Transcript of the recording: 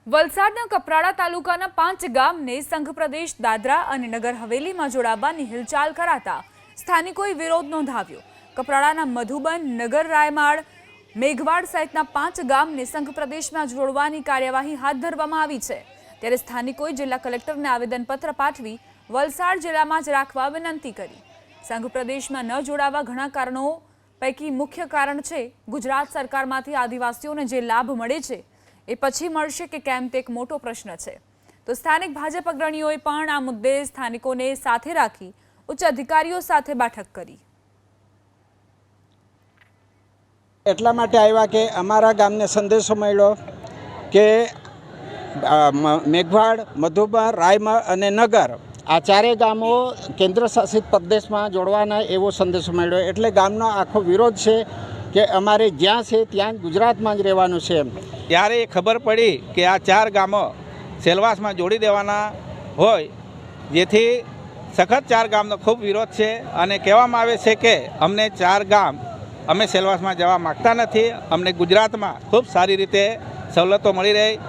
વલસાડના કપરાડા તાલુકાના 5 ગામને સંઘ પ્રદેશ દાદરા અને નગર હવેલીમાં જોડાવવાની હિલચાલ કરાતા સ્થાનિકોએ વિરોધ નોંધાવ્યો। કપરાડાના મધુબન, નગર રાયમાળ, મેઘવાડ સહિતના 5 ગામને સંઘ પ્રદેશમાં જોડવાની કાર્યવાહી હાથ ધરવામાં આવી છે। ત્યારે સ્થાનિકોએ જિલ્લા કલેક્ટરને આવેદનપત્ર પાઠવી વલસાડ જિલ્લામાં જ રાખવા વિનંતી કરી। સંઘ પ્રદેશમાં ન જોડાવા ઘણા કારણો પૈકી મુખ્ય કારણ છે ગુજરાત સરકારમાંથી આદિવાસીઓને જે લાભ મળે છે એ પછી મળશે કે કેમ તે એક મોટો પ્રશ્ન છે। તો સ્થાનિક ભાજપ અગ્રણીઓએ પણ આ મુદ્દે સ્થાનિકોને સાથે રાખી ઉચ્ચ અધિકારીઓ સાથે બેઠક કરી। એટલા માટે આવ્યા કે અમારા ગામને સંદેશો મળ્યો કે મેઘવાડ, મધુબન, રાયમળ અને નગર આ ચારેય ગામો કેન્દ્ર શાસિત પ્રદેશમાં જોડવાના એવો સંદેશો મળ્યો। એટલે ગામનો આખો વિરોધ છે કે અમારે જ્યાં છે ત્યાં ગુજરાતમાં જ રહેવાનું છે। ત્યારે ખબર પડી કે આ 4 ગામો સેલવાસમાં જોડી દેવાના હોય, જેથી સખત 4 ગામનો ખૂબ વિરોધ છે અને કહેવામાં આવે છે કે અમને 4 ગામ અમે સેલવાસમાં જવા માગતા નથી। અમને ગુજરાતમાં ખૂબ સારી રીતે સવલતો મળી રહી